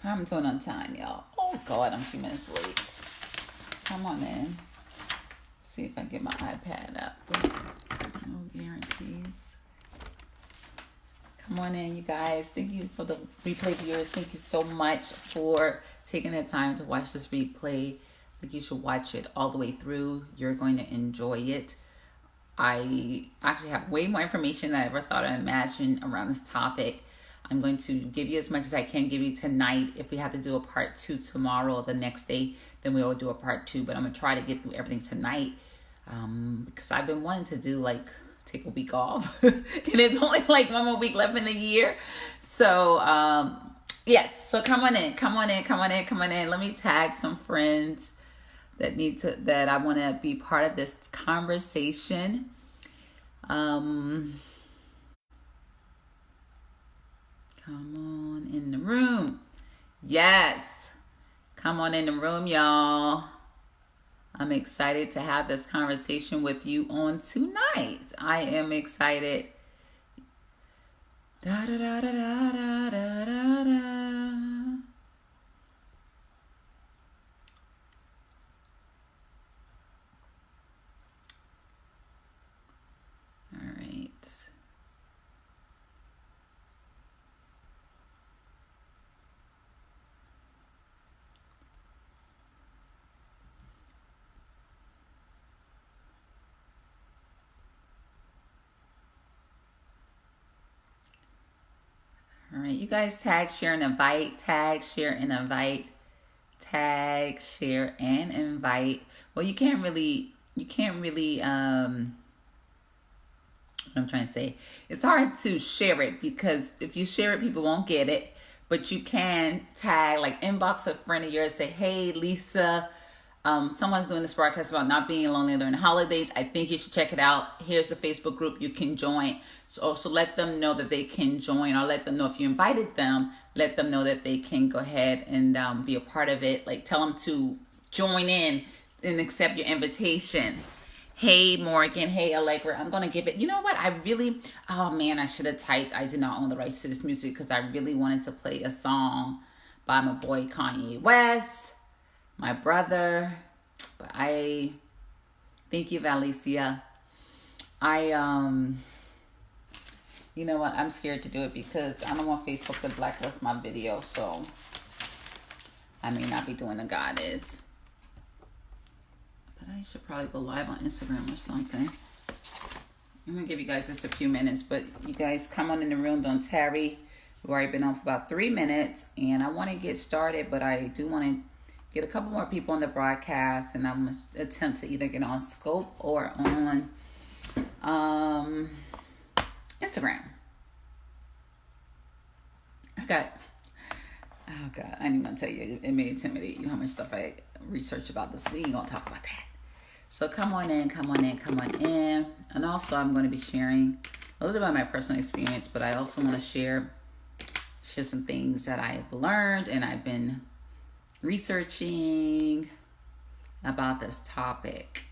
I'm doing on time, y'all. Oh God, I'm a few minutes late. Come on in. See if I get my iPad up. No guarantees. Come on in, you guys. Thank you for the replay viewers. Thank you so much for taking the time to watch this replay. I think you should watch it all the way through. You're going to enjoy it. I actually have way more information than I ever thought I'd imagine around this topic. I'm going to give you as much as I can give you tonight. If we have to do a part 2 tomorrow or the next day, then we will do a part 2. But I'm going to try to get through everything tonight because I've been wanting to do take a week off. And it's only one more week left in the year. So, yes. So come on in. Let me tag some friends that I want to be part of this conversation. Come on in the room. Yes. Come on in the room, y'all. I'm excited to have this conversation with you on tonight. I am excited. Da da da da da da da da. All right, you guys tag, share, and invite. Tag, share, and invite. Tag, share, and invite. Well, you can't really, what I'm trying to say. It's hard to share it because if you share it, people won't get it. But you can tag, inbox a friend of yours, say, hey, Lisa, someone's doing this broadcast about not being lonely during the holidays. I think you should check it out. Here's the Facebook group you can join. So let them know that they can join, or let them know if you invited them, let them know that they can go ahead and be a part of it. Tell them to join in and accept your invitation. Hey, Morgan. Hey, Allegra. I'm going to give it. You know what? I should have typed. I did not own the rights to this music because I really wanted to play a song by my boy Kanye West, my brother. But thank you, Valicia. You know what? I'm scared to do it because I don't want Facebook to blacklist my video. So I may not be doing the goddess. But I should probably go live on Instagram or something. I'm going to give you guys just a few minutes. But you guys come on in the room. Don't tarry. We've already been on for about 3 minutes. And I want to get started. But I do want to get a couple more people on the broadcast. And I'm going to attempt to either get on Scope or on Instagram. Okay. Oh God, I ain't even gonna tell you. It may intimidate you how much stuff I research about this. We ain't gonna talk about that. So come on in. And also I'm going to be sharing a little about my personal experience, but I also want to share some things that I've learned and I've been researching about this topic.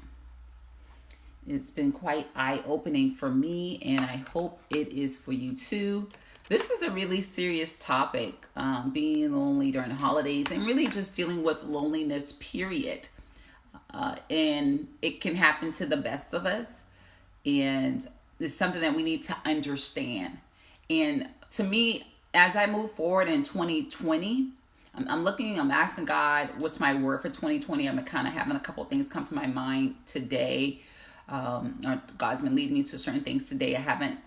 It's been quite eye-opening for me, and I hope it is for you too. This is a really serious topic, being lonely during the holidays and really just dealing with loneliness, period. And it can happen to the best of us, and it's something that we need to understand. And to me, as I move forward in 2020, I'm asking God, what's my word for 2020? I'm kind of having a couple of things come to my mind today. Or God's been leading me to certain things today. I haven't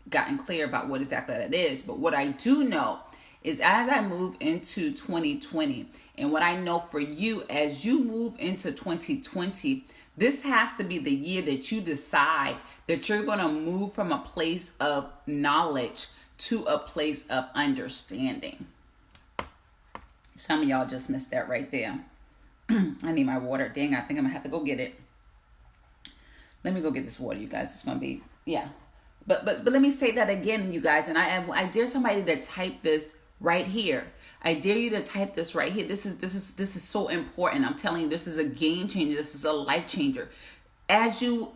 gotten clear about what exactly that is. But what I do know is as I move into 2020, and what I know for you as you move into 2020, this has to be the year that you decide that you're going to move from a place of knowledge to a place of understanding. Some of y'all just missed that right there. I need my water. Dang, I think I'm going to have to go get it. Let me go get this water, you guys. It's going to be, yeah. But let me say that again, you guys. And I dare somebody to type this right here. I dare you to type this right here. This is so important. I'm telling you, this is a game changer. This is a life changer. As you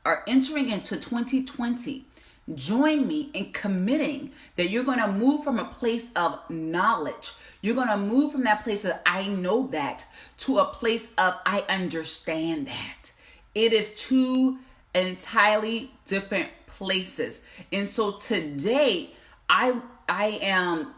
are entering into 2020, join me in committing that you're going to move from a place of knowledge. You're going to move from that place of I know that to a place of I understand that. It is two entirely different places. And so today I am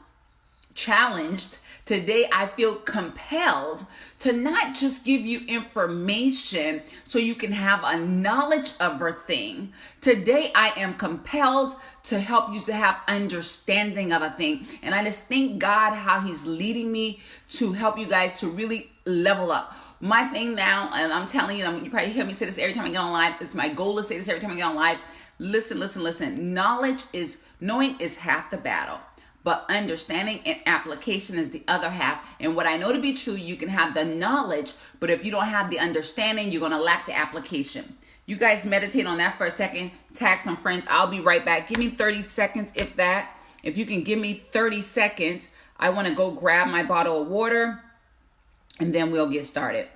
challenged. Today, I feel compelled to not just give you information so you can have a knowledge of a thing. Today, I am compelled to help you to have understanding of a thing. And I just thank God how he's leading me to help you guys to really level up. My thing now, and I'm telling you, you probably hear me say this every time I get on live. It's my goal to say this every time I get on live. Listen. Knowing is half the battle. But understanding and application is the other half. And what I know to be true, you can have the knowledge, but if you don't have the understanding, you're going to lack the application. You guys meditate on that for a second. Tag some friends. I'll be right back. Give me 30 seconds, if that. If you can give me 30 seconds, I want to go grab my bottle of water, and then we'll get started.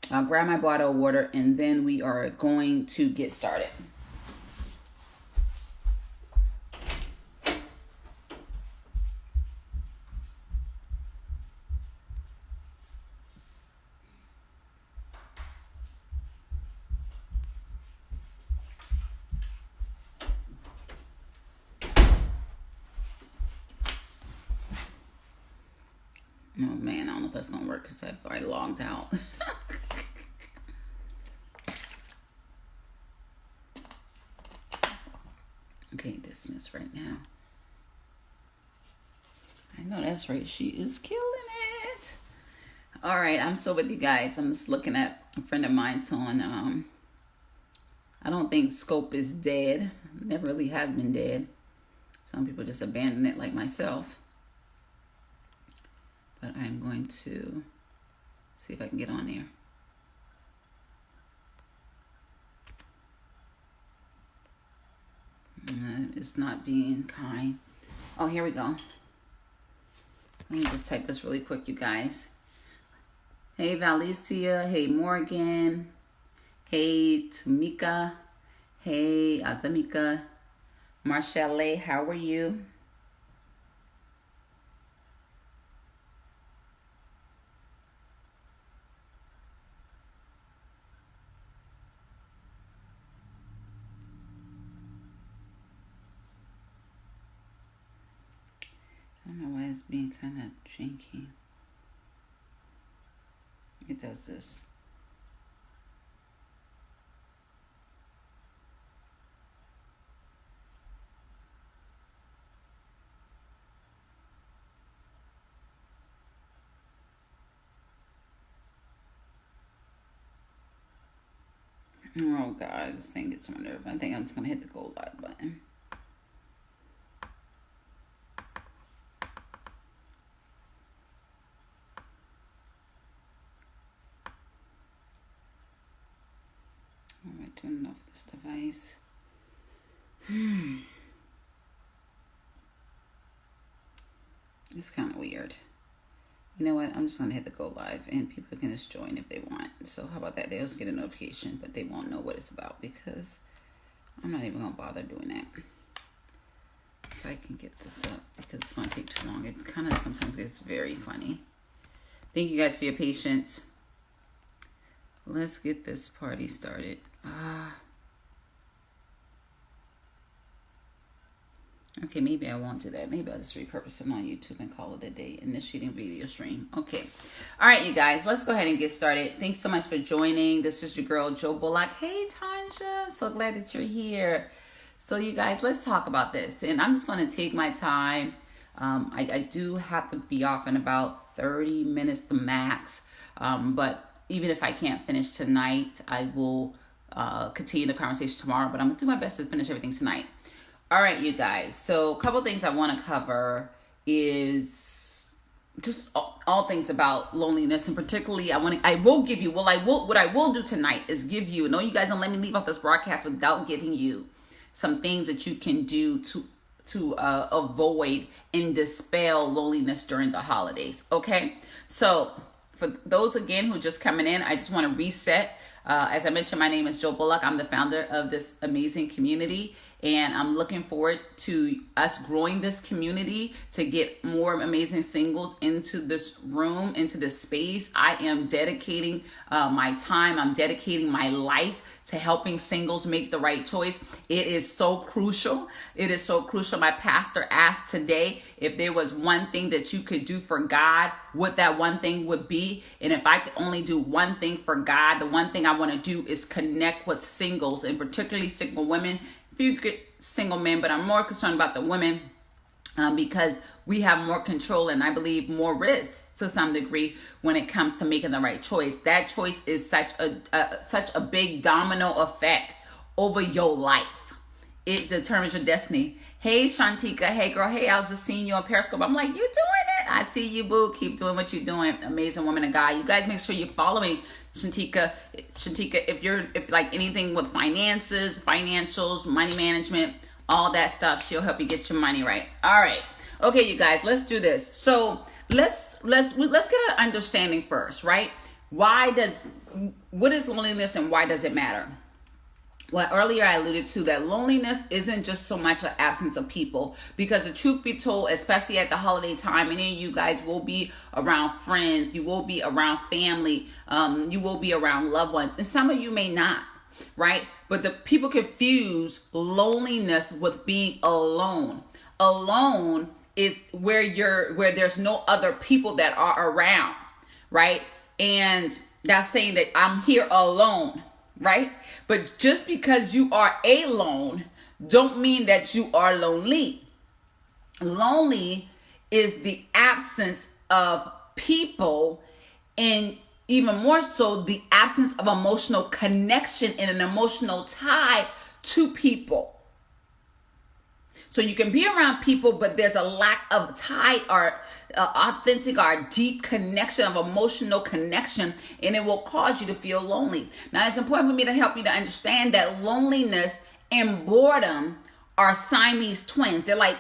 I'll grab my bottle of water, and then we are going to get started. Oh man, I don't know if that's gonna work because I've already logged out. Okay, dismiss right now. I know that's right. She is killing it. All right, I'm still with you guys. I'm just looking at a friend of mine's on. I don't think Scope is dead. Never really has been dead. Some people just abandon it, like myself. But I'm going to see if I can get on there. It's not being kind. Oh, here we go. Let me just type this really quick, you guys. Hey, Valicia. Hey, Morgan. Hey, Tamika. Hey, Adamika. Marshall, how are you? I don't know why it's being kind of janky. It does this. Oh God, this thing gets on my nerve. I think I'm just gonna hit the go live button. All right, turn enough of this device. It's kind of weird. You know what? I'm just going to hit the go live and people can just join if they want. So how about that? They'll just get a notification, but they won't know what it's about because I'm not even going to bother doing that. If I can get this up because it's going to take too long. It kind of sometimes gets very funny. Thank you guys for your patience. Let's get this party started. Okay, maybe I won't do that. Maybe I'll just repurpose it on YouTube and call it a day. Initiating video stream. Okay. All right, you guys. Let's go ahead and get started. Thanks so much for joining. This is your girl, Jo Bullock. Hey, Tanja. So glad that you're here. So, you guys, let's talk about this. And I'm just going to take my time. I do have to be off in about 30 minutes the max. But even if I can't finish tonight, I will continue the conversation tomorrow. But I'm going to do my best to finish everything tonight. All right, you guys. So a couple things I want to cover is just all things about loneliness, and particularly what I will do tonight is give you. No, you guys don't let me leave off this broadcast without giving you some things that you can do to avoid and dispel loneliness during the holidays. Okay, so for those again who are just coming in, I just want to reset. As I mentioned, my name is Jo Bullock. I'm the founder of this amazing community. And I'm looking forward to us growing this community to get more amazing singles into this room, into this space. I am dedicating my time. I'm dedicating my life to helping singles make the right choice. It is so crucial. It is so crucial. My pastor asked today if there was one thing that you could do for God, what that one thing would be. And if I could only do one thing for God, the one thing I want to do is connect with singles, and particularly single women. Few good single men, but I'm more concerned about the women because we have more control and I believe more risk to some degree when it comes to making the right choice. That choice is such a big domino effect over your life. It determines your destiny. Hey Shantika, hey girl, hey, I was just seeing you on Periscope. I'm like, you doing it? I see you, boo. Keep doing what you're doing. Amazing woman of God. You guys make sure you're following Shantika, if like anything with finances, financials, money management, all that stuff, she'll help you get your money right. All right. Okay, you guys, let's do this. So let's get an understanding first, right? What is loneliness and why does it matter? Well, earlier I alluded to that loneliness isn't just so much an absence of people, because the truth be told, especially at the holiday time, many of you guys will be around friends, you will be around family, you will be around loved ones, and some of you may not, right? But the people confuse loneliness with being alone. Alone is where there's no other people that are around, right? And that's saying that I'm here alone, right? But just because you are alone don't mean that you are lonely. Lonely is the absence of people, and even more so the absence of emotional connection and an emotional tie to people. So you can be around people, but there's a lack of tie or authentic or deep connection of emotional connection, and it will cause you to feel lonely. Now, it's important for me to help you to understand that loneliness and boredom are Siamese twins. They're like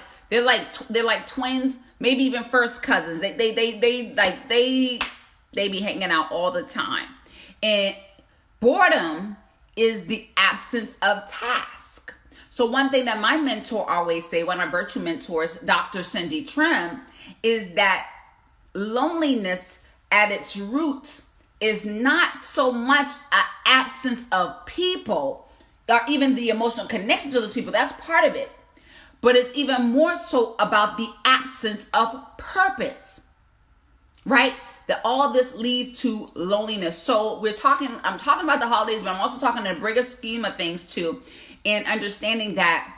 twins, maybe even first cousins. They be hanging out all the time. And boredom is the absence of task. So one thing that my mentor always say, one of my virtue mentors, Dr. Cindy Trim, is that loneliness at its roots is not so much an absence of people or even the emotional connection to those people. That's part of it. But it's even more so about the absence of purpose, right? That all this leads to loneliness. So I'm talking about the holidays, but I'm also talking in the bigger scheme of things too. And understanding that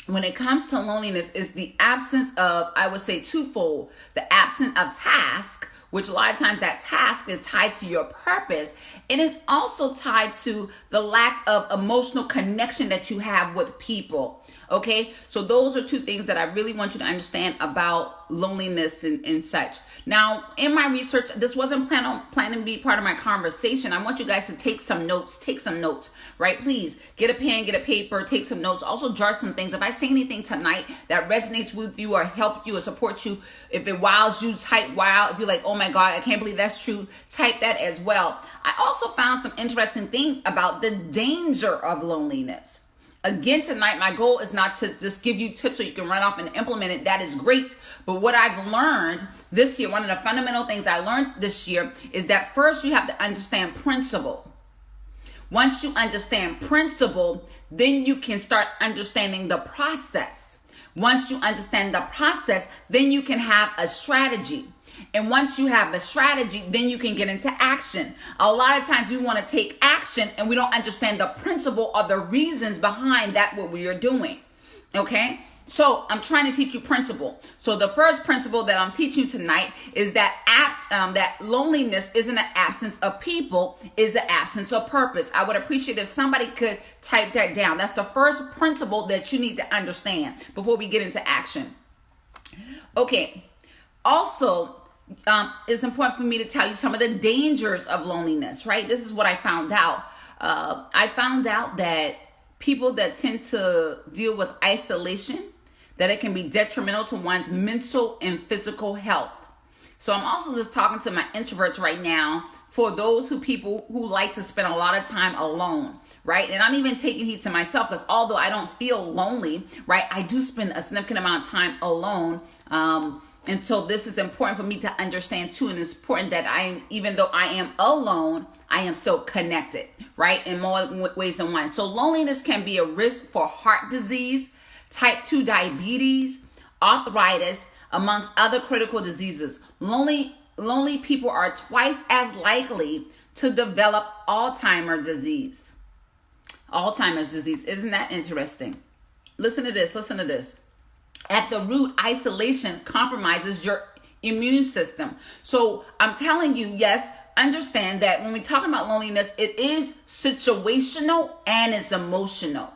when it comes to loneliness is the absence of, I would say twofold, the absence of task, which a lot of times that task is tied to your purpose. And it's also tied to the lack of emotional connection that you have with people. Okay, so those are two things that I really want you to understand about loneliness and such. Now, in my research, this wasn't planning to be part of my conversation. I want you guys to take some notes, right? Please get a pen, get a paper, take some notes. Also jot some things. If I say anything tonight that resonates with you or helps you or supports you, if it wows you, type wow. If you're like, oh my God, I can't believe that's true, type that as well. I also found some interesting things about the danger of loneliness. Again, tonight, my goal is not to just give you tips so you can run off and implement it. That is great. But what I've learned this year, one of the fundamental things I learned this year is that first you have to understand principle. Once you understand principle, then you can start understanding the process. Once you understand the process, then you can have a strategy. And once you have a strategy, then you can get into action. A lot of times we want to take action and we don't understand the principle or the reasons behind that what we are doing. Okay? So I'm trying to teach you principle. So the first principle that I'm teaching you tonight is that that loneliness isn't an absence of people, is an absence of purpose. I would appreciate if somebody could type that down. That's the first principle that you need to understand before we get into action. Okay. Also, it's important for me to tell you some of the dangers of loneliness, right? This is what I found out. I found out that people that tend to deal with isolation, that it can be detrimental to one's mental and physical health. So I'm also just talking to my introverts right now, for those people who like to spend a lot of time alone, right? And I'm even taking heed to myself, because although I don't feel lonely, right, I do spend a significant amount of time alone. And so this is important for me to understand too. And it's important that even though I am alone, I am still connected, right? In more ways than one. So loneliness can be a risk for heart disease, type 2 diabetes, arthritis, amongst other critical diseases. Lonely people are twice as likely to develop Alzheimer's disease. Alzheimer's disease. Isn't that interesting? Listen to this. At the root, isolation compromises your immune system. So I'm telling you, yes, understand that when we're talking about loneliness, it is situational and it's emotional,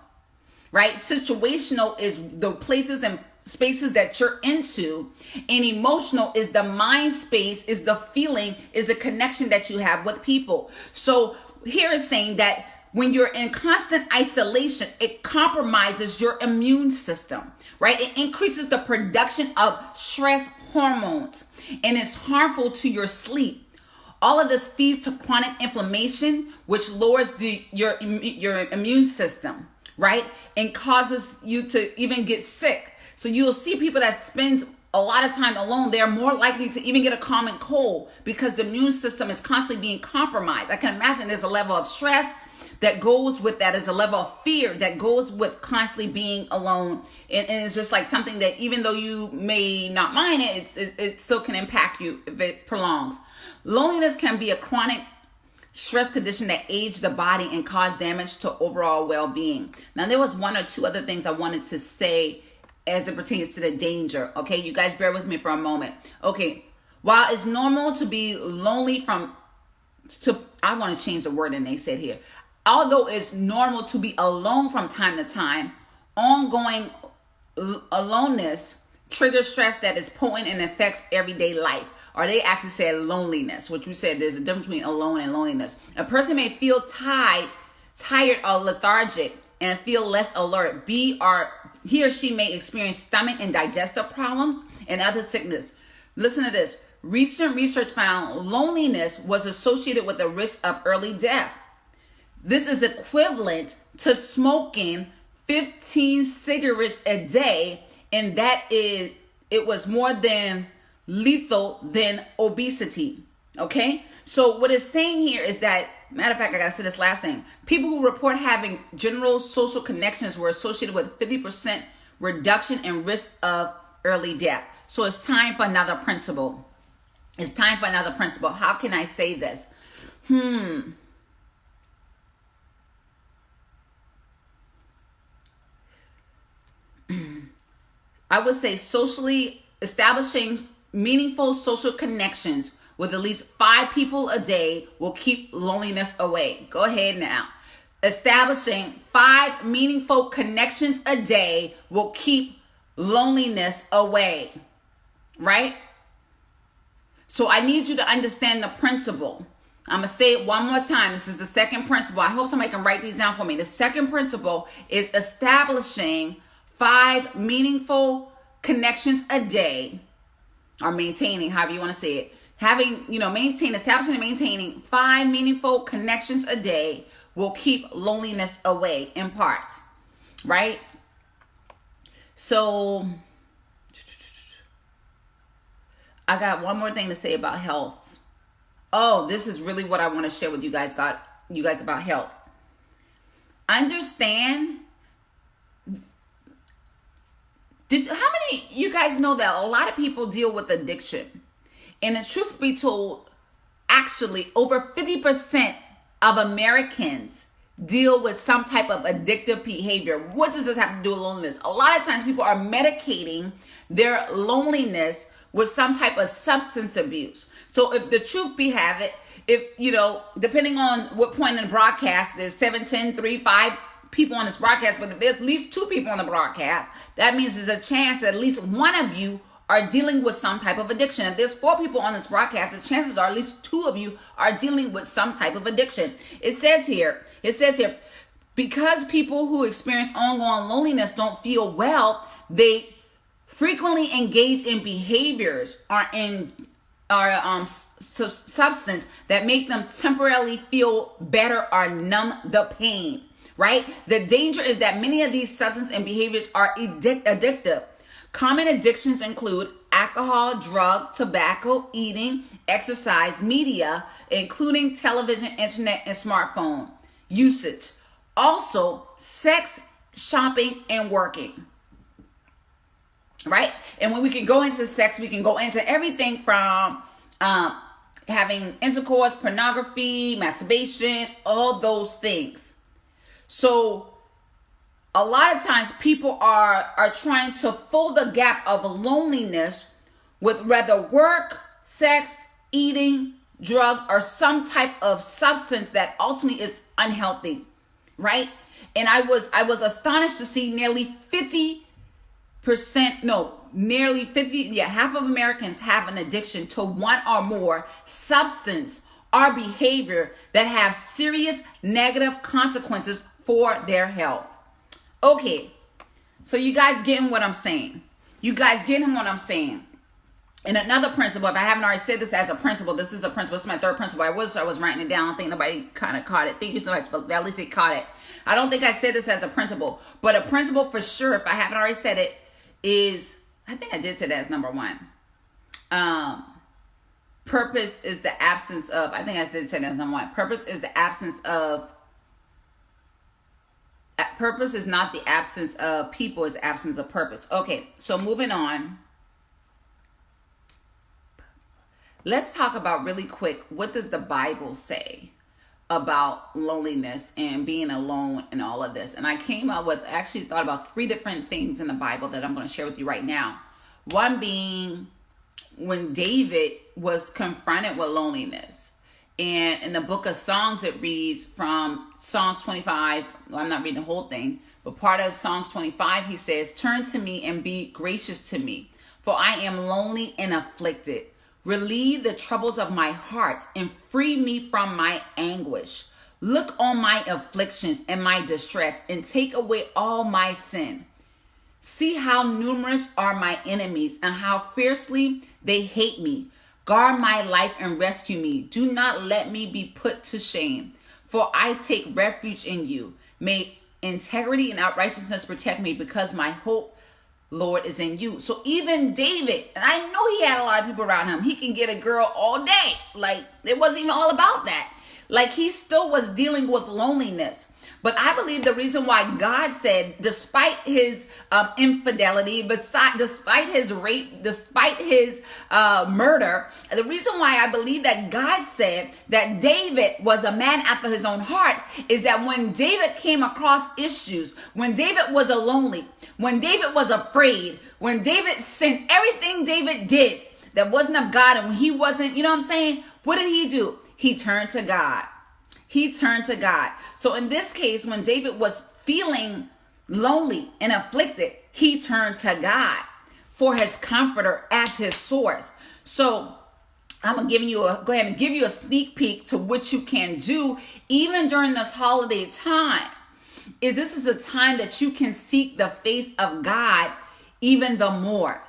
right? Situational is the places and spaces that you're into, and emotional is the mind space, is the feeling, is the connection that you have with people. So here is saying that when you're in constant isolation, it compromises your immune system, right? It increases the production of stress hormones, and it's harmful to your sleep. All of this feeds to chronic inflammation, which lowers your immune system, right? And causes you to even get sick. So you'll see people that spend a lot of time alone, they're more likely to even get a common cold, because the immune system is constantly being compromised. I can imagine there's a level of stress that goes with that, is a level of fear that goes with constantly being alone. And it's just like something that even though you may not mind it still can impact you if it prolongs. Loneliness can be a chronic stress condition that ages the body and cause damage to overall well-being. Now, there was one or two other things I wanted to say as it pertains to the danger. Okay, you guys bear with me for a moment. Okay, while it's normal to be lonely I want to change the word and they said here. Although it's normal to be alone from time to time, ongoing aloneness triggers stress that is potent and affects everyday life. Or they actually said loneliness, which we said there's a difference between alone and loneliness. A person may feel tired or lethargic and feel less alert. He or she may experience stomach and digestive problems and other sickness. Listen to this. Recent research found loneliness was associated with the risk of early death. This is equivalent to smoking 15 cigarettes a day, and it was more than lethal than obesity. Okay? So what it's saying here is that, matter of fact, I gotta say this last thing. People who report having general social connections were associated with 50% reduction in risk of early death. So it's time for another principle. It's time for another principle. How can I say this? I would say establishing meaningful social connections with at least 5 people a day will keep loneliness away. Go ahead now. Establishing 5 meaningful connections a day will keep loneliness away. Right? So I need you to understand the principle. I'm going to say it one more time. This is the second principle. I hope somebody can write these down for me. The second principle is establishing 5 meaningful connections a day, or maintaining, however you want to say it. Establishing and maintaining 5 meaningful connections a day will keep loneliness away, in part. Right? So I got one more thing to say about health. Oh, this is really what I want to share with you guys about health. Understand. How many you guys know that a lot of people deal with addiction? And the truth be told, actually over 50% of Americans deal with some type of addictive behavior. What does this have to do with loneliness? A lot of times people are medicating their loneliness with some type of substance abuse. So if the truth be have it, depending on what point in the broadcast, there's 7, 10, 3, 5 people on this broadcast, but if there's at least 2 people on the broadcast, that means there's a chance that at least one of you are dealing with some type of addiction. If there's 4 people on this broadcast, the chances are at least 2 of you are dealing with some type of addiction. It says here, because people who experience ongoing loneliness don't feel well, they frequently engage in behaviors or in substance that make them temporarily feel better or numb the pain, right? The danger is that many of these substances and behaviors are addictive. Common addictions include alcohol, drug, tobacco, eating, exercise, media, including television, internet, and smartphone usage. Also, sex, shopping, and working. Right? And when we can go into sex, we can go into everything from having intercourse, pornography, masturbation, all those things. So a lot of times people are trying to fill the gap of loneliness with rather work, sex, eating, drugs, or some type of substance that ultimately is unhealthy, right? And I was astonished to see nearly 50%, half of Americans have an addiction to one or more substance or behavior that have serious negative consequences for their health. Okay, so you guys getting what I'm saying? And another principle, if I haven't already said this as a principle, this is a principle. This is my third principle. I wish I was writing it down. I think nobody kind of caught it. Thank you so much. At least they caught it. I don't think I said this as a principle. But a principle for sure, if I haven't already said it, is, I think I did say that as number one. Purpose is the absence of, I think I did say that as number one. Purpose is not the absence of people, it's absence of purpose. Okay, so moving on. Let's talk about really quick, what does the Bible say about loneliness and being alone and all of this? And I came up with, actually thought about 3 different things in the Bible that I'm going to share with you right now. One being when David was confronted with loneliness. And in the book of Songs, it reads from Psalms 25. Well, I'm not reading the whole thing, but part of Psalms 25, he says, "Turn to me and be gracious to me, for I am lonely and afflicted. Relieve the troubles of my heart and free me from my anguish. Look on my afflictions and my distress and take away all my sin. See how numerous are my enemies and how fiercely they hate me. Guard my life and rescue me. Do not let me be put to shame, for I take refuge in you. May integrity and outrighteousness protect me, because my hope, Lord, is in you." So even David, and I know he had a lot of people around him, he can get a girl all day. Like, it wasn't even all about that. Like, he still was dealing with loneliness. But I believe the reason why God said, despite his infidelity, despite his rape, despite his murder, the reason why I believe that God said that David was a man after his own heart is that when David came across issues, when David was lonely, when David was afraid, when David sinned, everything David did that wasn't of God, and when he wasn't, you know what I'm saying? What did he do? He turned to God. He turned to God. So in this case, when David was feeling lonely and afflicted, he turned to God for his comforter as his source. So I'm going to go ahead and give you a sneak peek to what you can do even during this holiday time. This is a time that you can seek the face of God even the more.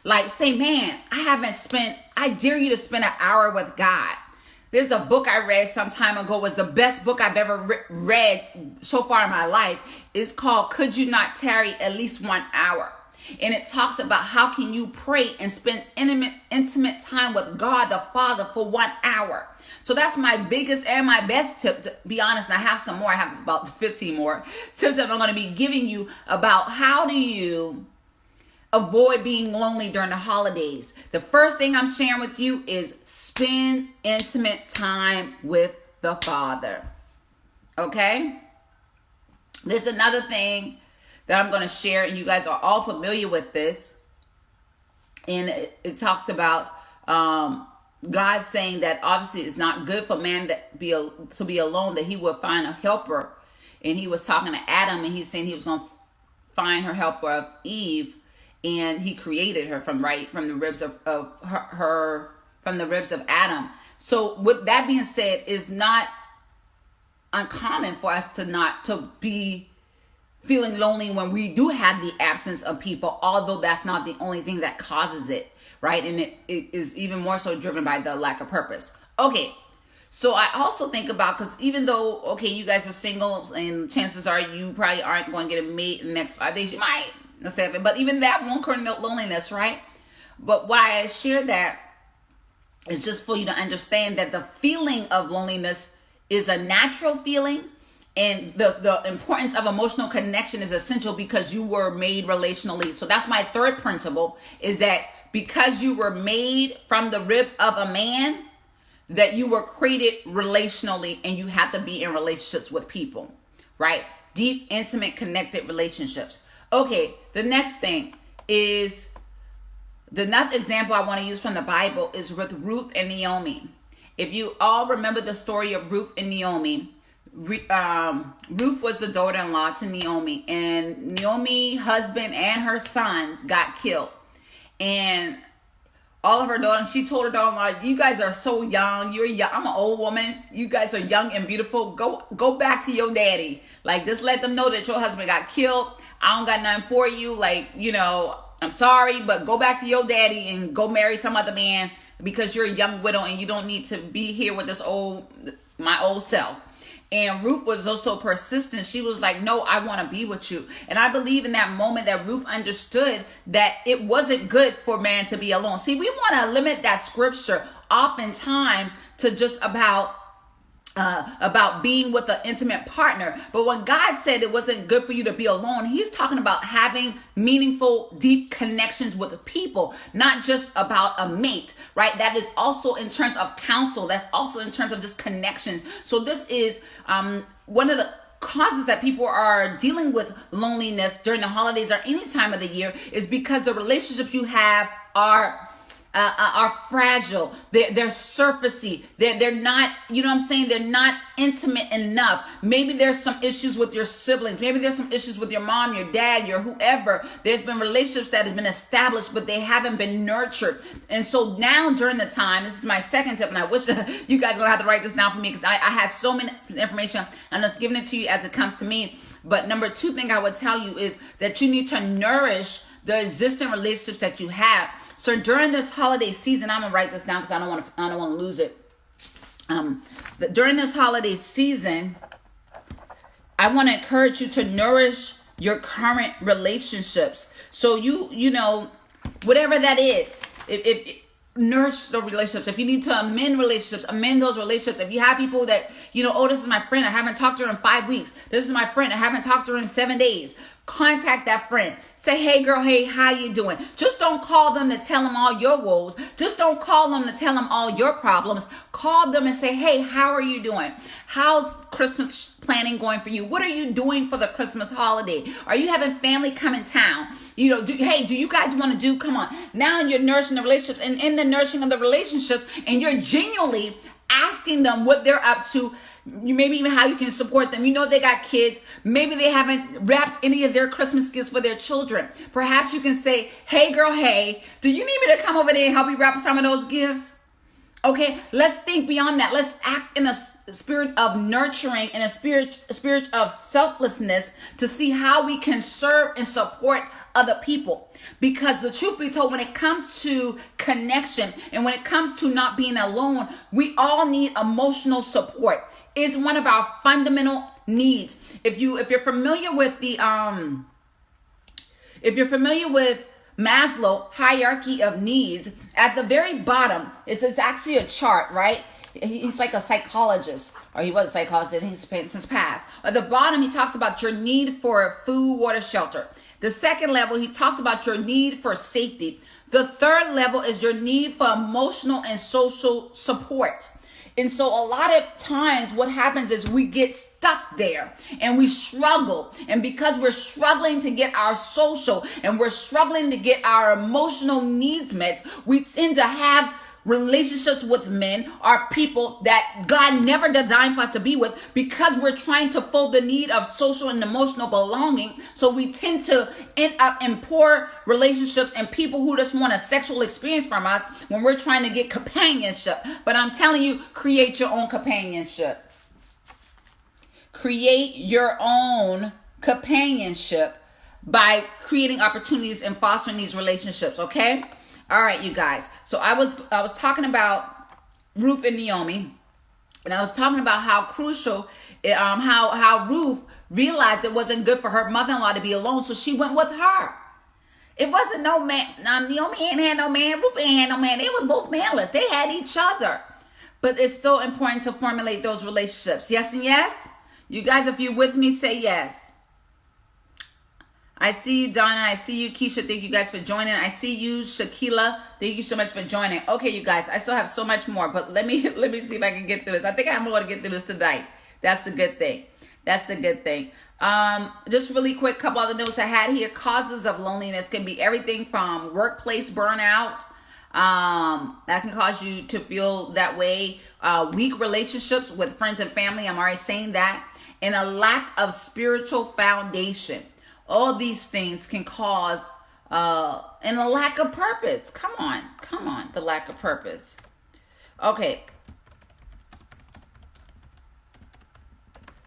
Like, say, man, I dare you to spend an hour with God. There's a book I read some time ago, was the best book I've ever read so far in my life. It's called "Could You Not Tarry at Least 1 Hour?" And it talks about how can you pray and spend intimate time with God the Father for 1 hour. So that's my biggest and my best tip, to be honest. And I have some more. I have about 15 more tips that I'm going to be giving you about how do you avoid being lonely during the holidays. The first thing I'm sharing with you is spend intimate time with the Father. Okay? There's another thing that I'm going to share, and you guys are all familiar with this. And it talks about God saying that obviously it's not good for man to be alone, that he would find a helper. And he was talking to Adam, and he's saying he was going to find her helper of Eve, and he created her from the ribs of her from the ribs of Adam. So with that being said, it's not uncommon for us to feeling lonely when we do have the absence of people, although that's not the only thing that causes it, right? And it is even more so driven by the lack of purpose. Okay, so I also think about, because even though, okay, you guys are single and chances are you probably aren't going to get a mate in the next 5 days, you might, but even that won't cure loneliness, right? But why I share that is just for you to understand that the feeling of loneliness is a natural feeling. And the importance of emotional connection is essential because you were made relationally. So that's my third principle, is that because you were made from the rib of a man, that you were created relationally, and you have to be in relationships with people, right? Deep, intimate, connected relationships. Okay, the next thing is, the next example I want to use from the Bible is with Ruth and Naomi. If you all remember the story of Ruth and Naomi, Ruth was the daughter-in-law to Naomi, and Naomi's husband and her sons got killed. And all of her daughters, she told her daughter-in-law, you guys are so young. You're young. I'm an old woman. You guys are young and beautiful. Go back to your daddy. Like, just let them know that your husband got killed. I don't got nothing for you. Like, you know, I'm sorry, but go back to your daddy and go marry some other man, because you're a young widow and you don't need to be here with my old self. And Ruth was also persistent. She was like, no, I want to be with you. And I believe in that moment that Ruth understood that it wasn't good for man to be alone. See, we want to limit that scripture oftentimes to just about being with an intimate partner. But when God said it wasn't good for you to be alone, he's talking about having meaningful, deep connections with people, not just about a mate, right? That is also in terms of counsel. That's also in terms of just connection. So this is one of the causes that people are dealing with loneliness during the holidays or any time of the year, is because the relationships you have are fragile. They're surfacey. They're not, you know what I'm saying? They're not intimate enough. Maybe there's some issues with your siblings. Maybe there's some issues with your mom, your dad, your whoever. There's been relationships that have been established, but they haven't been nurtured. And so now during the time, this is my second tip, and I wish you guys would have to write this down for me, because I had so many information. I'm just giving it to you as it comes to me. But number 2 thing I would tell you is that you need to nourish the existing relationships that you have. So during this holiday season, I'm gonna write this down because I don't want to lose it. But during this holiday season, I want to encourage you to nourish your current relationships. So you know, whatever that is, if nourish the relationships. If you need to amend relationships, amend those relationships. If you have people that, you know, oh, this is my friend, I haven't talked to her in 5 weeks. This is my friend, I haven't talked to her in 7 days. Contact that friend. Say, hey girl, hey, how you doing? Just don't call them to tell them all your woes. Just don't call them to tell them all your problems. Call them and say, hey, how are you doing? How's Christmas planning going for you? What are you doing for the Christmas holiday? Are you having family come in town? You know, do you guys want to do, come on. Now you're nourishing the relationships, and in the nourishing of the relationships, and you're genuinely asking them what they're up to. You maybe even how you can support them. You know, they got kids. Maybe they haven't wrapped any of their Christmas gifts for their children. Perhaps you can say, hey girl, hey, do you need me to come over there and help you wrap some of those gifts? Okay, let's think beyond that. Let's act in a spirit of nurturing and a spirit of selflessness to see how we can serve and support other people. Because the truth be told, when it comes to connection and when it comes to not being alone, we all need emotional support. It's one of our fundamental needs. If you're familiar with the Maslow hierarchy of needs, at the very bottom, it's actually a chart, right? He's like a psychologist, or he was a psychologist, and he's since passed. At the bottom, he talks about your need for food, water, shelter. The second level, he talks about your need for safety. The third level is your need for emotional and social support. And so a lot of times what happens is we get stuck there and we struggle. And because we're struggling to get our social and we're struggling to get our emotional needs met, we tend to have relationships with men or people that God never designed for us to be with, because we're trying to fill the need of social and emotional belonging. So we tend to end up in poor relationships and people who just want a sexual experience from us when we're trying to get companionship. But I'm telling you, create your own companionship. Create your own companionship by creating opportunities and fostering these relationships. Okay. All right, you guys. So I was talking about Ruth and Naomi, and I was talking about how crucial, how Ruth realized it wasn't good for her mother-in-law to be alone, so she went with her. It wasn't no man. Naomi ain't had no man. Ruth ain't had no man. They was both manless. They had each other. But it's still important to formulate those relationships. Yes and yes? You guys, if you're with me, say yes. I see you, Donna. I see you, Keisha. Thank you guys for joining. I see you, Shakila. Thank you so much for joining. Okay, you guys, I still have so much more, but let me see if I can get through this. I think I'm going to get through this tonight. That's the good thing. That's the good thing. Just really quick, couple other notes I had here. Causes of loneliness can be everything from workplace burnout. That can cause you to feel that way. Weak relationships with friends and family. I'm already saying that. And a lack of spiritual foundation. All these things can cause and a lack of purpose. Come on, the lack of purpose. Okay.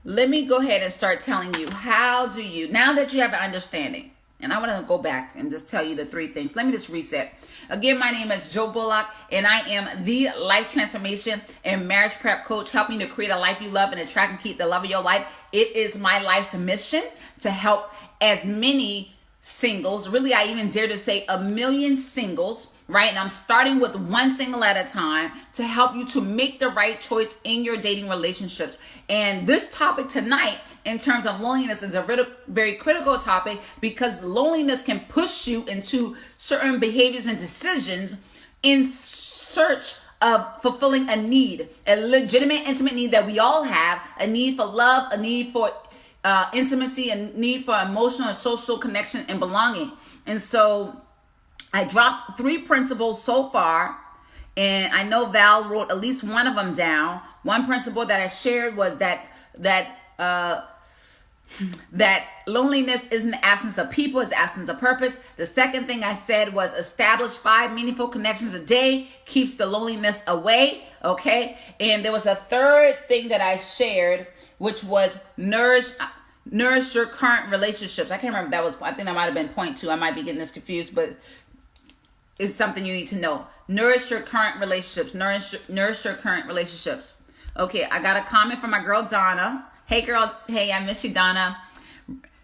Let me go ahead and start telling you, how do you, now that you have an understanding, and I want to go back and just tell you the 3 things. Let me just reset. Again, my name is Jo Bullock, and I am the life transformation and marriage prep coach, helping you to create a life you love and attract and keep the love of your life. It is my life's mission to help as many singles, really I even dare to say 1 million singles, right? And I'm starting with 1 single at a time to help you to make the right choice in your dating relationships. And this topic tonight, in terms of loneliness, is a very critical topic, because loneliness can push you into certain behaviors and decisions in search of fulfilling a need, a legitimate, intimate need that we all have, a need for love, a need for intimacy, and need for emotional and social connection and belonging. And so I dropped 3 principles so far, and I know Val wrote at least one of them down. One principle that I shared was that loneliness isn't the absence of people, it's the absence of purpose. The second thing I said was establish 5 meaningful connections a day keeps the loneliness away. Okay. And there was a third thing that I shared, which was nourish your current relationships. I can't remember if that was, I think that might have been point 2. I might be getting this confused, but it's something you need to know. Nourish your current relationships. Nourish your current relationships. Okay, I got a comment from my girl Donna. Hey girl, hey, I miss you, Donna.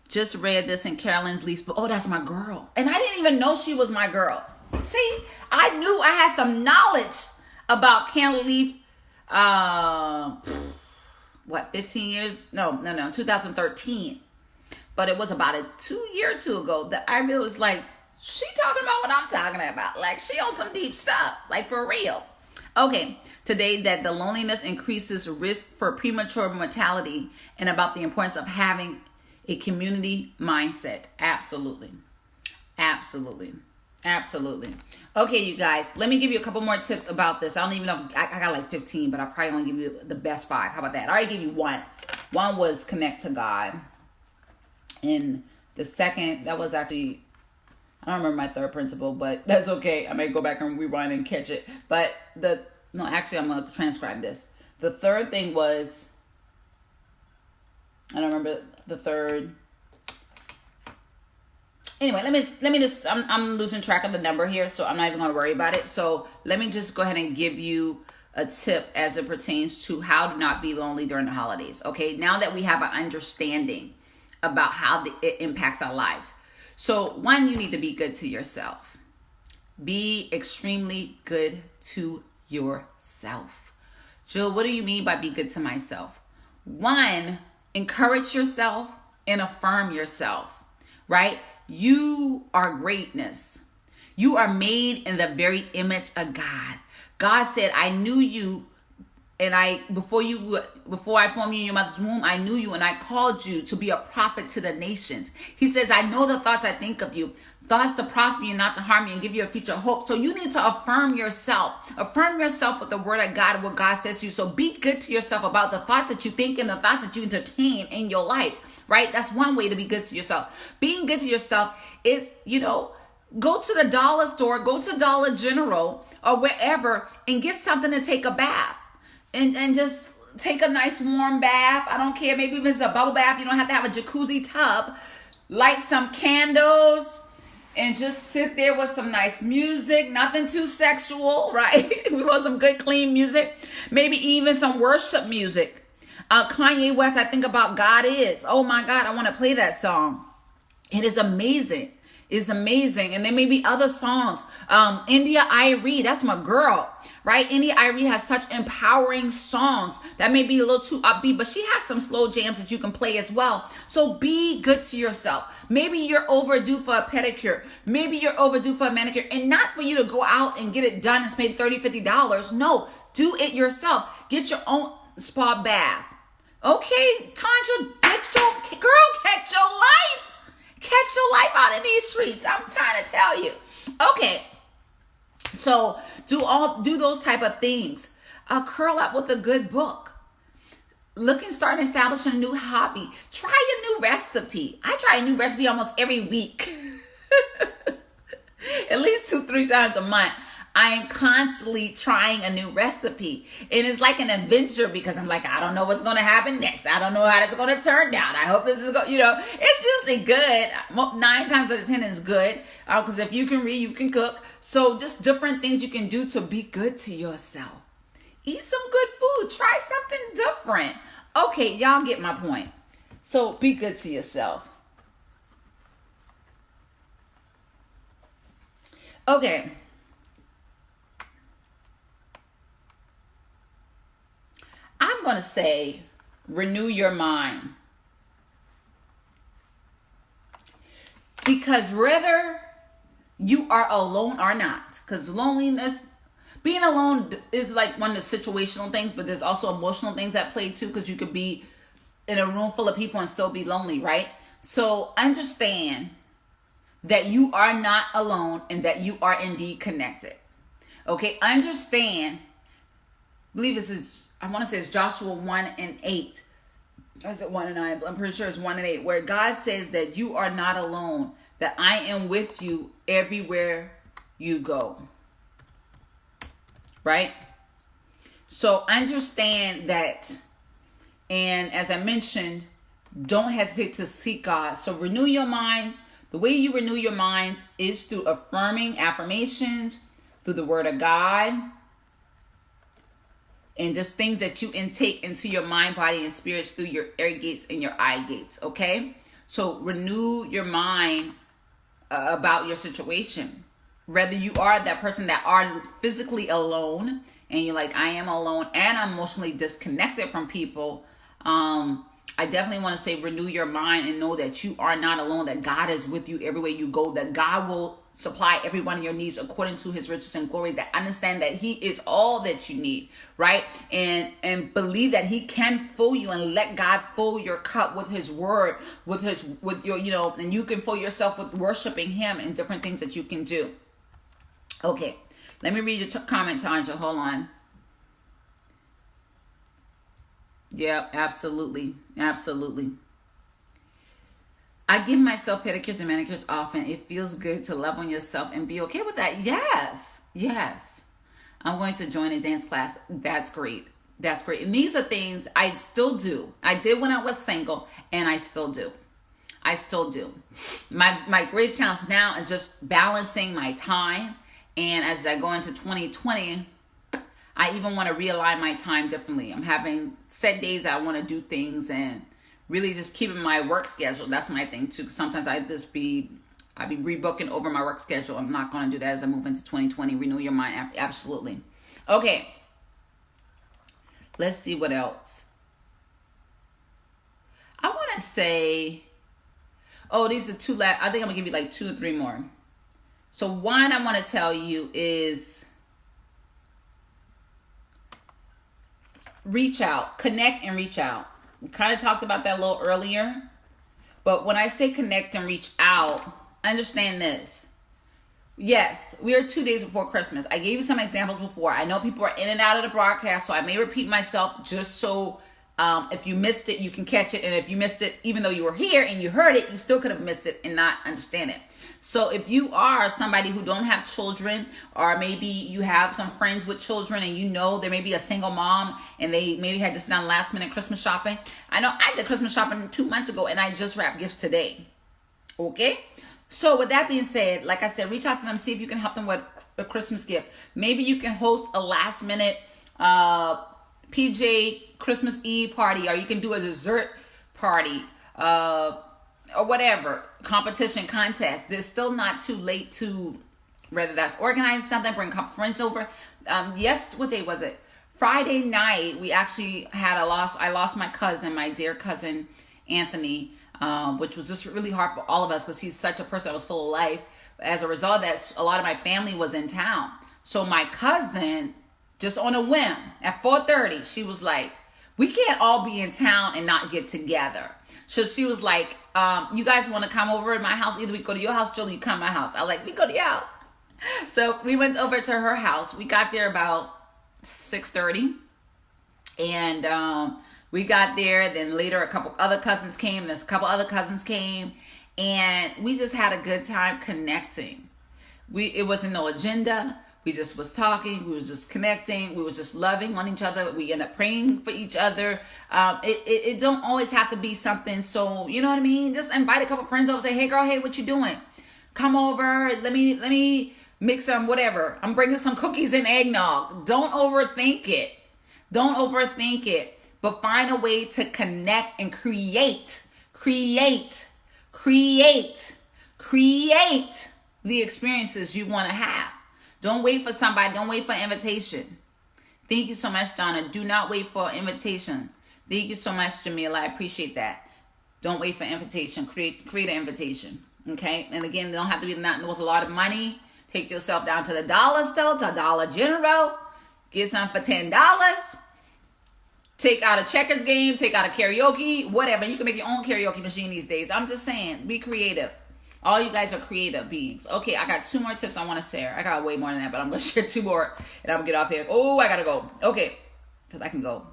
Just read this in Carolyn's Leafs book. Oh, that's my girl. And I didn't even know she was my girl. See, I knew I had some knowledge about Carolyn Leaf. 15 years? No, 2013. But it was about a 2 year or 2 ago that I really was like, she talking about what I'm talking about. Like, she on some deep stuff. Like, for real. Okay, today that the loneliness increases risk for premature mortality, and about the importance of having a community mindset. Absolutely. Okay, you guys, let me give you a couple more tips about this. I don't even know if I got like 15, but I'll probably only give you the best 5. How about that? I already gave you 1. 1 was connect to God. And the second, that was actually, I don't remember my third principle, but that's okay. I may go back and rewind and catch it. But I'm going to transcribe this. The third thing was, I don't remember the third. Anyway, let me just, I'm losing track of the number here, so I'm not even going to worry about it. So let me just go ahead and give you a tip as it pertains to how to not be lonely during the holidays. Okay, now that we have an understanding about how it impacts our lives. So 1, you need to be good to yourself. Be extremely good to yourself. Jill, what do you mean by be good to myself? 1, encourage yourself and affirm yourself, right? You are greatness. You are made in the very image of God. God said, I knew you, and before I formed you in your mother's womb, I knew you, and I called you to be a prophet to the nations. He says, I know the thoughts I think of you, thoughts to prosper you, not to harm you, and give you a future hope. So you need to affirm yourself. Affirm yourself with the word of God and what God says to you. So be good to yourself about the thoughts that you think and the thoughts that you entertain in your life, right? That's one way to be good to yourself. Being good to yourself is, go to the dollar store, go to Dollar General or wherever and get something to take a bath. And just take a nice warm bath. I don't care. Maybe if it's a bubble bath, you don't have to have a jacuzzi tub. Light some candles and just sit there with some nice music. Nothing too sexual, right? We want some good, clean music. Maybe even some worship music. Kanye West, I Think About God Is. Oh my God, I want to play that song. It is amazing. It's amazing. And there may be other songs. India.Arie, that's my girl, right? India.Arie has such empowering songs that may be a little too upbeat, but she has some slow jams that you can play as well. So be good to yourself. Maybe you're overdue for a pedicure. Maybe you're overdue for a manicure, and not for you to go out and get it done and spend $30, $50. No, do it yourself. Get your own spa bath. Okay, Tanja, catch your life. Catch your life out in these streets. I'm trying to tell you. Okay. So do those type of things. Curl up with a good book. Start establishing a new hobby. Try a new recipe. I try a new recipe almost every week. At least 2-3 times a month. I am constantly trying a new recipe. And it's like an adventure because I'm like, I don't know what's going to happen next. I don't know how it's going to turn out. I hope this is going, it's usually good. 9 times out of 10 is good. Because if you can read, you can cook. So just different things you can do to be good to yourself. Eat some good food. Try something different. Okay, y'all get my point. So be good to yourself. Okay. I'm going to say renew your mind. Because whether you are alone or not, because being alone is like one of the situational things, but there's also emotional things that play too, because you could be in a room full of people and still be lonely, right? So understand that you are not alone and that you are indeed connected. Okay, understand. I believe I want to say it's Joshua 1:8. Is it 1:9? I'm pretty sure it's 1:8, where God says that you are not alone, that I am with you everywhere you go. Right? So understand that, and as I mentioned, don't hesitate to seek God. So renew your mind. The way you renew your minds is through affirming affirmations, through the word of God, and just things that you intake into your mind, body, and spirits through your ear gates and your eye gates, okay? So renew your mind about your situation. Whether you are that person that are physically alone and you're like, I am alone and I'm emotionally disconnected from people, I definitely want to say renew your mind and know that you are not alone, that God is with you everywhere you go, that God will supply every one of your needs according to his riches and glory, that understand that he is all that you need, right? And believe that he can fill you, and let God fill your cup with his word, with your, and you can fill yourself with worshiping him and different things that you can do. Okay, let me read your comment, Tanja. Hold on. Yeah, absolutely. Absolutely. I give myself pedicures and manicures often. It feels good to love on yourself and be okay with that. Yes. Yes. I'm going to join a dance class. That's great. That's great. And these are things I still do. I did when I was single, and I still do. I still do. My greatest challenge now is just balancing my time. And as I go into 2020, I even want to realign my time differently. I'm having set days I want to do things, and really just keeping my work schedule. That's my thing too. Sometimes I be rebooking over my work schedule. I'm not going to do that as I move into 2020. Renew your mind. Absolutely. Okay. Let's see what else. I want to say, these are two last. I think I'm going to give you like 2 or 3 more. So one I want to tell you is reach out, connect and reach out. We kind of talked about that a little earlier, but when I say connect and reach out, understand this. Yes, we are 2 days before Christmas. I gave you some examples before. I know people are in and out of the broadcast, so I may repeat myself just so if you missed it, you can catch it. And if you missed it, even though you were here and you heard it, you still could have missed it and not understand it. So if you are somebody who don't have children, or maybe you have some friends with children and you know there may be a single mom and they maybe had just done last minute Christmas shopping. I know I did Christmas shopping 2 months ago and I just wrapped gifts today. Okay? So with that being said, like I said, reach out to them, see if you can help them with a Christmas gift. Maybe you can host a last minute PJ Christmas Eve party, or you can do a dessert party, or whatever, competition, contest. There's still not too late to, whether that's organize something, bring a couple friends over. What day was it? Friday night, we actually had I lost my cousin, my dear cousin, Anthony, which was just really hard for all of us because he's such a person that was full of life. As a result of that, a lot of my family was in town. So my cousin, just on a whim, at 4:30, she was like, we can't all be in town and not get together. So she was like, you guys want to come over to my house? Either we go to your house, Julie, you come to my house. I was like, we go to your house. So we went over to her house. We got there about 6:30. And we got there. Then later a couple other cousins came. And we just had a good time connecting. It wasn't no agenda. We just was talking. We was just connecting. We was just loving on each other. We ended up praying for each other. It don't always have to be something. So, you know what I mean? Just invite a couple friends over. Say, hey, girl, hey, what you doing? Come over. Let me mix some whatever. I'm bringing some cookies and eggnog. Don't overthink it. But find a way to connect and create the experiences you want to have. Don't wait for somebody. Don't wait for an invitation. Thank you so much, Donna. Do not wait for an invitation. Thank you so much, Jamila. I appreciate that. Don't wait for an invitation. Create an invitation. Okay? And again, they don't have to be nothing with a lot of money. Take yourself down to the dollar store, to Dollar General. Get something for $10. Take out a checkers game. Take out a karaoke. Whatever. You can make your own karaoke machine these days. I'm just saying. Be creative. All you guys are creative beings. Okay, I got 2 more tips I want to share. I got way more than that, but I'm going to share 2 more and I'm going to get off here. Oh, I got to go. Okay, because I can go.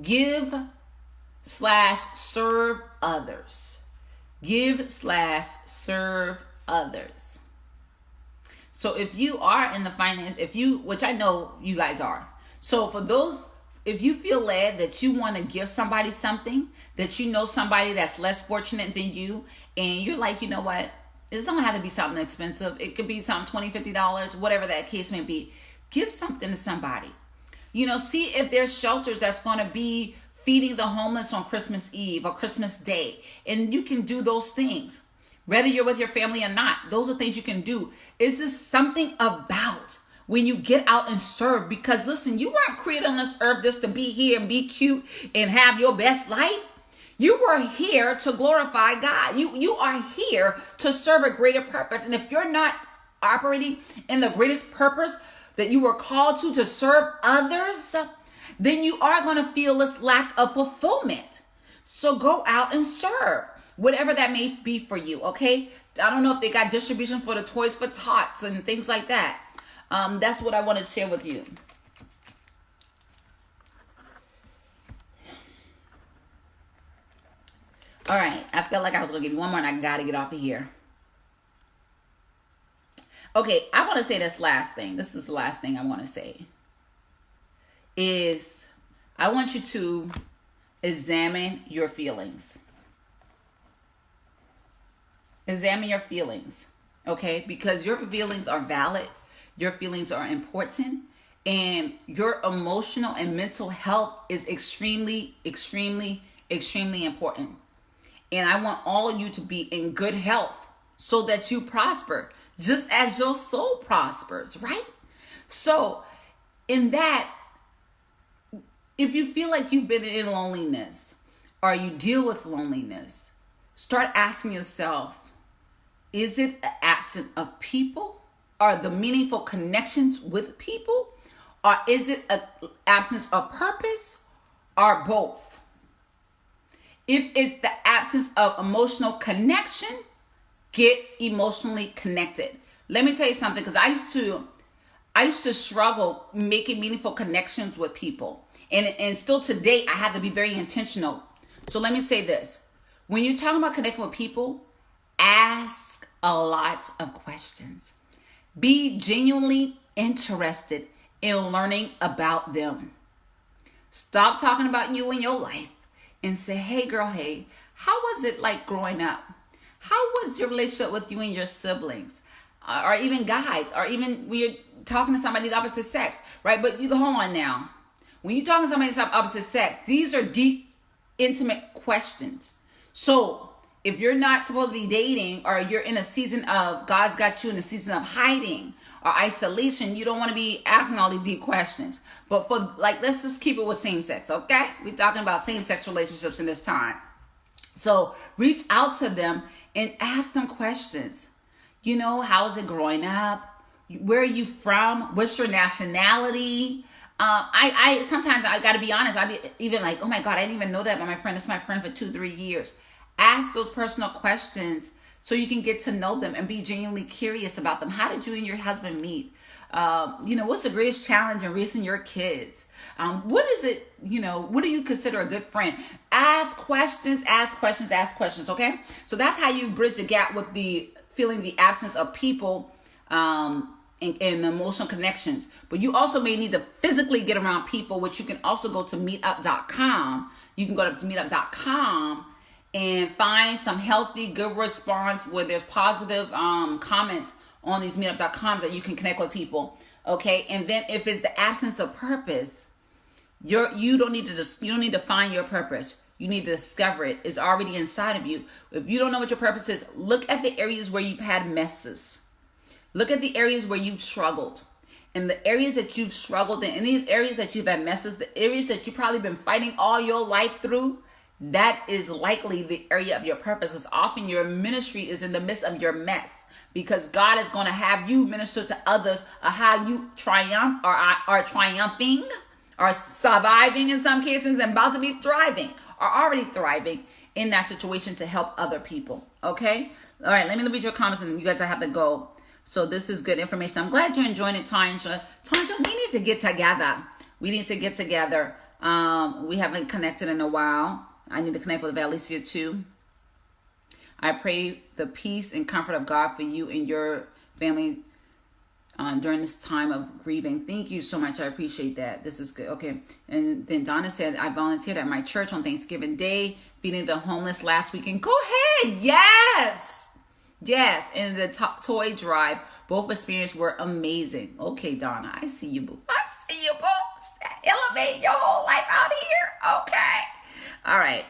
Give/serve others. Give/serve others. So if you are in the finance, which I know you guys are. So for those, if you feel led that you want to give somebody something, that you know somebody that's less fortunate than you, and you're like, you know what, it doesn't have to be something expensive. It could be something $20, $50, whatever that case may be. Give something to somebody. See if there's shelters that's going to be feeding the homeless on Christmas Eve or Christmas Day. And you can do those things. Whether you're with your family or not, those are things you can do. It's just something about when you get out and serve. Because listen, you weren't created on this earth just to be here and be cute and have your best life. You were here to glorify God. You are here to serve a greater purpose. And if you're not operating in the greatest purpose that you were called to serve others, then you are going to feel this lack of fulfillment. So go out and serve, whatever that may be for you, okay? I don't know if they got distribution for the Toys for Tots and things like that. That's what I want to share with you. All right, I felt like I was going to give you one more and I got to get off of here. Okay, I want to say this last thing. This is the last thing I want to say. Is I want you to examine your feelings. Examine your feelings, okay? Because your feelings are valid. Your feelings are important. And your emotional and mental health is extremely, extremely, extremely important. And I want all of you to be in good health so that you prosper, just as your soul prospers, right? So in that, if you feel like you've been in loneliness or you deal with loneliness, start asking yourself, is it an absence of people? Are the meaningful connections with people? Or is it an absence of purpose or both? If it's the absence of emotional connection, get emotionally connected. Let me tell you something, because I used to struggle making meaningful connections with people. And still today, I have to be very intentional. So let me say this. When you're talking about connecting with people, ask a lot of questions. Be genuinely interested in learning about them. Stop talking about you and your life and say, hey girl, hey, how was it like growing up? How was your relationship with you and your siblings? Or even guys, or even when you're talking to somebody of the opposite sex, right? But you hold on now. When you're talking to somebody of the opposite sex, these are deep, intimate questions. So if you're not supposed to be dating, or you're in a season of, God's got you in a season of hiding or isolation, you don't want to be asking all these deep questions. But for let's just keep it with same sex, okay? We're talking about same sex relationships in this time. So reach out to them and ask them questions. You know, how is it growing up? Where are you from? What's your nationality? I sometimes, I got to be honest, I be even like, oh my God, I didn't even know that about my friend. It's my friend for 2-3 years. Ask those personal questions so you can get to know them and be genuinely curious about them. How did you and your husband meet? What's the greatest challenge in raising your kids? What is it, what do you consider a good friend? Ask questions, okay? So that's how you bridge the gap with feeling the absence of people and emotional connections. But you also may need to physically get around people, which you can also go to meetup.com. You can go to meetup.com and find some healthy, good response where there's positive comments on these meetup.coms that you can connect with people. Okay. And then if it's the absence of purpose, you don't need to find your purpose. You need to discover it. It's already inside of you. If you don't know what your purpose is, look at the areas where you've had messes. Look at the areas where you've struggled. And the areas that you've struggled in, any areas that you've had messes, the areas that you've probably been fighting all your life through, that is likely the area of your purpose. Because often your ministry is in the midst of your mess. Because God is going to have you minister to others of how you triumph or are triumphing or surviving in some cases and about to be thriving or already thriving in that situation to help other people. Okay? All right, let me read your comments and you guys, I have to go. So this is good information. I'm glad you're enjoying it, Tanja. Tanja, we need to get together. We haven't connected in a while. I need to connect with Valicia too. I pray the peace and comfort of God for you and your family during this time of grieving. Thank you so much. I appreciate that. This is good. Okay. And then Donna said, I volunteered at my church on Thanksgiving Day, feeding the homeless last weekend. Go ahead. Yes. And the toy drive, both experiences were amazing. Okay, Donna, I see you, boo. Elevate your whole life out here. Okay. All right.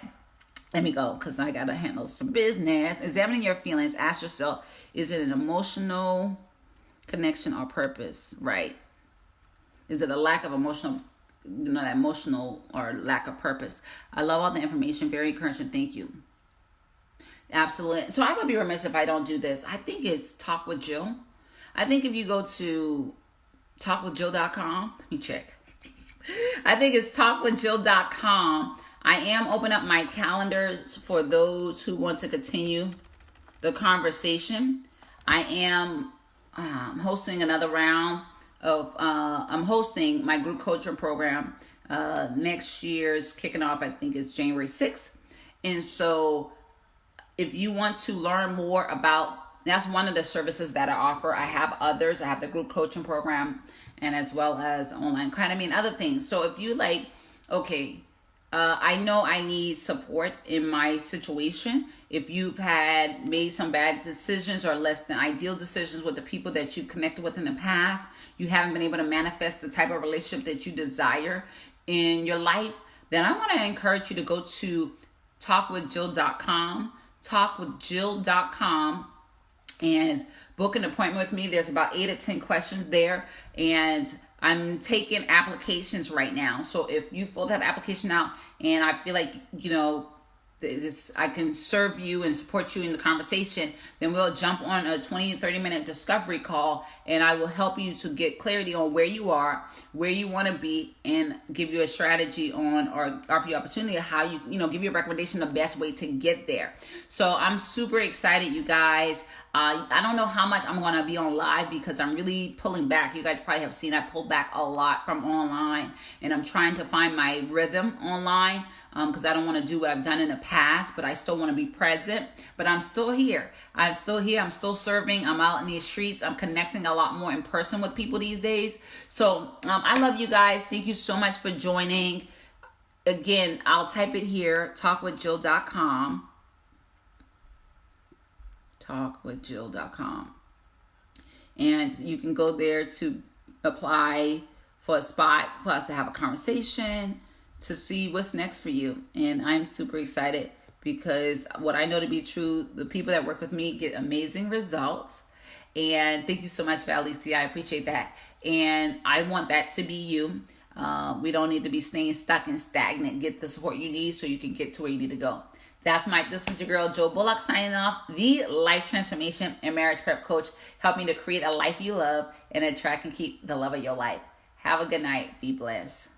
Let me go because I got to handle some business. Examining your feelings. Ask yourself, is it an emotional connection or purpose, right? Is it a lack of emotional or lack of purpose? I love all the information. Very encouraging. Thank you. Absolutely. So I would be remiss if I don't do this. I think it's Talk with Jill. I think if you go to talkwithjill.com, let me check. I think it's talkwithjill.com. I am opening up my calendars for those who want to continue the conversation. I am hosting another round of, I'm hosting my group coaching program. Next year's kicking off, I think it's January 6th. And so if you want to learn more about, that's one of the services that I offer. I have others. I have the group coaching program and as well as online academy and other things. So if you like, okay, I know I need support in my situation. If you've made some bad decisions or less than ideal decisions with the people that you've connected with in the past, you haven't been able to manifest the type of relationship that you desire in your life, then I want to encourage you to go to talkwithjill.com, talkwithjill.com, and book an appointment with me. There's about 8 or 10 questions there, and I'm taking applications right now. So if you fill that application out and I feel like, I can serve you and support you in the conversation, then we'll jump on a 20-30 minute discovery call and I will help you to get clarity on where you are, where you want to be, and give you a strategy on or offer you opportunity of how you give you a recommendation the best way to get there. So I'm super excited, you guys. I don't know how much I'm going to be on live because I'm really pulling back. You guys probably have seen I pulled back a lot from online and I'm trying to find my rhythm online. because I don't want to do what I've done in the past, but I still want to be present. But I'm still here. I'm still here. I'm still serving. I'm out in these streets. I'm connecting a lot more in person with people these days. So I love you guys. Thank you so much for joining. Again, I'll type it here, talkwithjill.com. Talkwithjill.com. And you can go there to apply for a spot for us to have a conversation, to see what's next for you. And I'm super excited because what I know to be true, the people that work with me get amazing results. And thank you so much for Alicia. I appreciate that. And I want that to be you. We don't need to be staying stuck and stagnant. Get the support you need so you can get to where you need to go. This is your girl, Joe Bullock, signing off, the life transformation and marriage prep coach, helping you to create a life you love and attract and keep the love of your life. Have a good night. Be blessed.